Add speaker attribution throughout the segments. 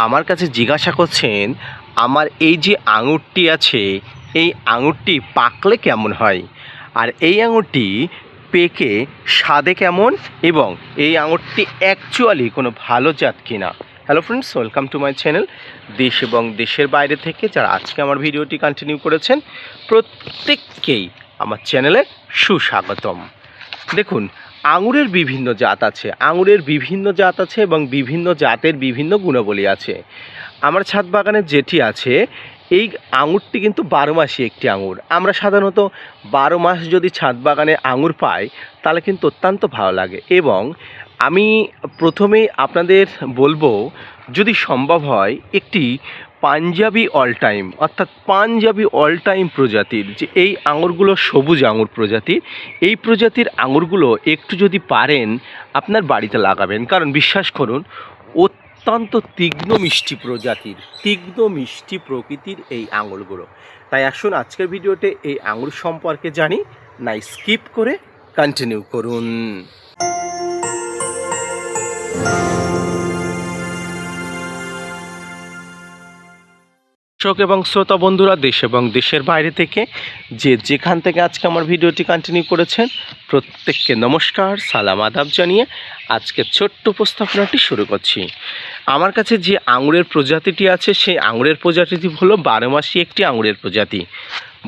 Speaker 1: আমার কাছে জিজ্ঞাসা করছেন আমার এই যে আঙুরটি আছে এই আঙুরটি পাকলে কেমন হয় আর এই আঙুরটি পেকে স্বাদে কেমন এবং এই আঙুরটি অ্যাকচুয়ালি কোনো ভালো জাত কিনা। Hello friends, welcome to my channel. দেশ এবং দেশের বাইরে থেকে যারা আজকে আমার ভিডিওটি কন্টিনিউ করেছেন প্রত্যেককেই আমার চ্যানেলে সুস্বাগতম। দেখুন, আঙুরের বিভিন্ন জাত আছে, এবং বিভিন্ন জাতের বিভিন্ন গুণাবলী আছে। আমার ছাদ বাগানে যেটি আছে এই আঙুরটি কিন্তু 12 মাসই একটি আঙুর। আমরা সাধারণত 12 মাস যদি ছাদ বাগানে আঙুর পাই তাহলে কিন্তু অত্যন্ত ভালো লাগে। এবং আমি প্রথমেই আপনাদের বলবো যদি সম্ভব হয় একটি পাঞ্জাবি অল টাইম অর্থাৎ পাঞ্জাবি অল টাইম প্রজাতির যে এই আঙুরগুলো সবুজ আঙুর প্রজাতির, এই প্রজাতির আঙুরগুলো একটু যদি পারেন আপনার বাড়িতে লাগাবেন, কারণ বিশ্বাস করুন অত্যন্ত তীক্ষ্ণ মিষ্টি প্রজাতির, তীক্ষ্ণ মিষ্টি প্রকৃতির এই আঙুরগুলো। তাই আসুন আজকের ভিডিওতে এই আঙুর সম্পর্কে জানি, না স্কিপ করে কন্টিনিউ করুন। দর্শক এবং শ্রোতা বন্ধুরা দেশ এবং দেশের বাইরে থেকে যে যেখান থেকে আজকে আমার ভিডিওটি কন্টিনিউ করেছেন প্রত্যেককে নমস্কার, সালাম, আদাব জানিয়ে আজকের ছোট্ট উপস্থাপনাটি শুরু করছি। আমার কাছে যে আঙুরের প্রজাতিটি আছে সেই আঙুরের প্রজাতিটি হলো 12 মাসি একটি আঙুরের প্রজাতি।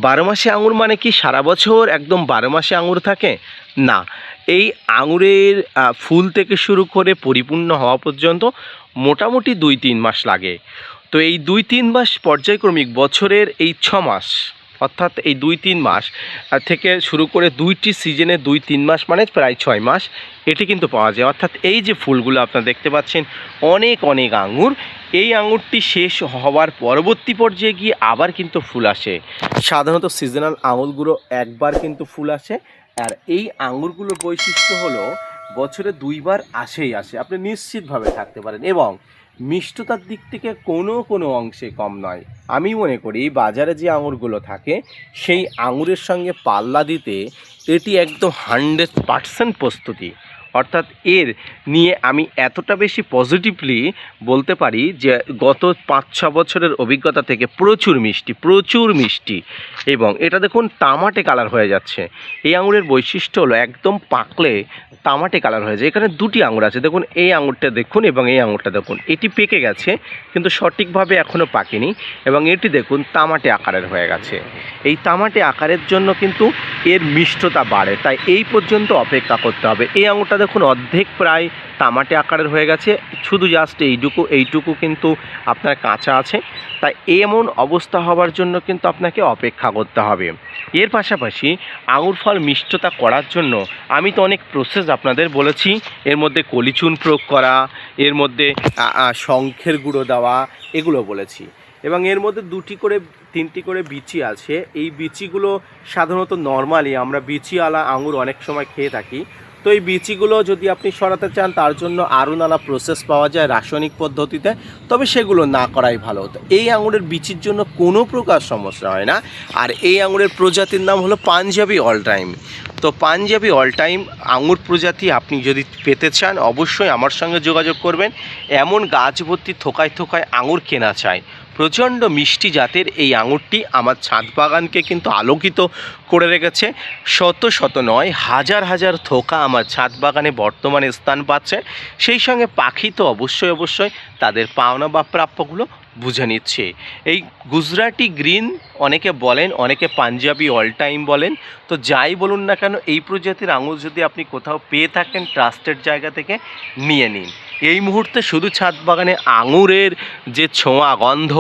Speaker 1: 12 মাসে আঙুর মানে কি সারা বছর একদম 12 মাসে আঙুর থাকে? না, এই আঙুরের ফুল থেকে শুরু করে পরিপূর্ণ হওয়া পর্যন্ত মোটামুটি 2-3 মাস লাগে। তো এই 2-3 মাস পর্যায়ক্রমিক বছরের এই 6 মাস অর্থাৎ এই 2-3 মাস থেকে শুরু করে 2টি সিজনে 2-3 মাস মানে প্রায় 6 মাস এটি কিন্তু পাওয়া যায়। অর্থাৎ এই যে ফুলগুলো আপনারা দেখতে পাচ্ছেন অনেক অনেক আঙুর, এই আঙুরটি শেষ হওয়ার পরবর্তী পর্যায়ে গিয়ে আবার কিন্তু ফুল আসে। সাধারণত সিজনাল আঙুরগুলো একবার কিন্তু ফুল আসে, আর এই আঙুরগুলোর বৈশিষ্ট্য হলো বছরে 2 বার আসে। আপনি নিশ্চিতভাবে থাকতে পারেন এবং মিষ্টতার দিক থেকে কোনো অংশে কম নয়। আমি মনে করি বাজারে যে আঙুরগুলো থাকে সেই আঙুরের সঙ্গে পাল্লা দিতে এটি একদম 100% প্রস্তুতি। অর্থাৎ এর নিয়ে আমি এতটা বেশি পজিটিভলি বলতে পারি যে গত 5-6 বছরের অভিজ্ঞতা থেকে প্রচুর মিষ্টি এবং এটা দেখুন তামাটে কালার হয়ে যাচ্ছে। এই আঙুরের বৈশিষ্ট্য হলো একদম পাকলে তামাটে কালার হয়ে যায়। এখানে 2টি আঙুর আছে, দেখুন এই আঙুরটা দেখুন এবং এই আঙুরটা দেখুন, এটি পেকে গেছে কিন্তু সঠিকভাবে এখনও পাকেনি এবং এটি দেখুন তামাটে আকারের হয়ে গেছে। এই তামাটে আকারের জন্য কিন্তু এর মিষ্টতা বাড়ে, তাই এই পর্যন্ত অপেক্ষা করতে হবে। এই আঙুরটা দেখুন অর্ধেক প্রায় তামাটে আকারের হয়ে গেছে, শুধু জাস্ট এইটুকু কিন্তু আপনার কাঁচা আছে। তাই এমন অবস্থা হওয়ার জন্য কিন্তু আপনাকে অপেক্ষা করতে হবে। এর পাশাপাশি আঙুর ফল মিষ্টতা করার জন্য আমি তো অনেক প্রসেস আপনাদের বলেছি, এর মধ্যে কলিচুন প্রয়োগ করা, এর মধ্যে শঙ্খের গুঁড়ো দেওয়া, এগুলো বলেছি। এবং এর মধ্যে 2টি করে 3টি করে বিচি আছে। এই বিচিগুলো সাধারণত নর্মালি আমরা বিচিওয়ালা আঙুর অনেক সময় খেয়ে থাকি। তো এই বিচিগুলো যদি আপনি সরাতে চান তার জন্য আরও নানা প্রসেস পাওয়া যায় রাসায়নিক পদ্ধতিতে, তবে সেগুলো না করাই ভালো। তো এই আঙুরের বিচির জন্য কোনো প্রকার সমস্যা হয় না। আর এই আঙুরের প্রজাতির নাম হলো পাঞ্জাবি অল টাইম। তো পাঞ্জাবি অল টাইম আঙুর প্রজাতি আপনি যদি পেতে চান অবশ্যই আমার সঙ্গে যোগাযোগ করবেন। এমন গাছ ভর্তি থোকায় আঙুর কেনা চাই। প্রচণ্ড মিষ্টি জাতের এই আঙুরটি আমার ছাদ বাগানকে কিন্তু আলোকিত করে রেখেছে। শত নয় হাজার থোকা আমার ছাদ বাগানে বর্তমানে স্থান পাচ্ছে। সেই সঙ্গে পাখি তো অবশ্যই তাদের পাওনা বা প্রাপ্যগুলো বুঝে নিচ্ছে। এই গুজরাটি গ্রিন অনেকে বলেন, অনেকে পাঞ্জাবি অল টাইম বলেন। তো যাই বলুন না কেন এই প্রজাতির আঙুর যদি আপনি কোথাও পেয়ে থাকেন ট্রাস্টেড জায়গা থেকে নিয়ে নিন। এই মুহূর্তে শুধু ছাদ বাগানে আঙুরের যে ছোঁয়া গন্ধ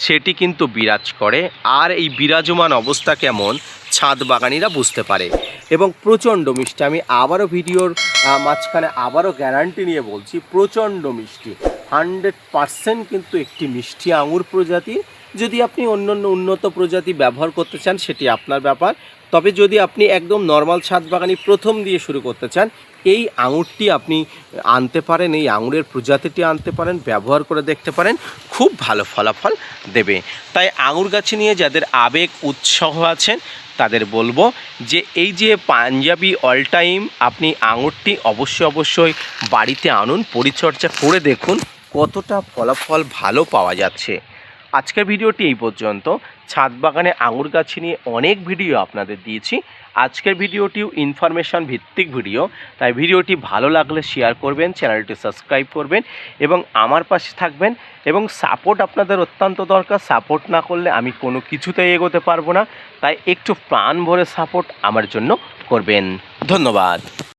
Speaker 1: সেটি কিন্তু বিরাজ করে, আর এই বিরাজমান অবস্থা কেমন ছাদ বাগানিরা বুঝতে পারে এবং প্রচণ্ড মিষ্টি। আমি আবারও ভিডিওর মাঝখানে আবারও গ্যারান্টি নিয়ে বলছি প্রচণ্ড মিষ্টি, 100% কিন্তু একটি মিষ্টি আঙুর প্রজাতি। যদি আপনি অন্য উন্নত প্রজাতি ব্যবহার করতে চান সেটি আপনার ব্যাপার, তবে যদি আপনি একদম নর্মাল ছাদ বাগানি প্রথম দিয়ে শুরু করতে চান এই আঙুরটি আপনি আনতে পারেন, এই আঙুরের প্রজাতিটি আনতে পারেন, ব্যবহার করে দেখতে পারেন, খুব ভালো ফলাফল দেবে। তাই আঙুর গাছ নিয়ে যাদের আবেগ উৎসাহ আছেন তাদের বলবো যে এই যে পাঞ্জাবি অল টাইম আপনি আঙুরটি অবশ্যই বাড়িতে আনুন, পরিচর্যা করে দেখুন, কতটা ফলাফল ভালো পাওয়া যাচ্ছে। আজকের ভিডিওটি এই পর্যন্ত। ছাদ বাগানে আঙুর গাছ নিয়ে অনেক ভিডিও আপনাদের দিয়েছি। আজকের ভিডিওটিও ইনফরমেশন ভিত্তিক ভিডিও, তাই ভিডিওটি ভালো লাগলে শেয়ার করবেন, চ্যানেলটি সাবস্ক্রাইব করবেন এবং আমার পাশে থাকবেন। এবং সাপোর্ট আপনাদের অত্যন্ত দরকার। সাপোর্ট না করলে আমি কোনো কিছুতেই এগোতে পারবো না, তাই একটু প্রাণ ভরে সাপোর্ট আমার জন্য করবেন। ধন্যবাদ।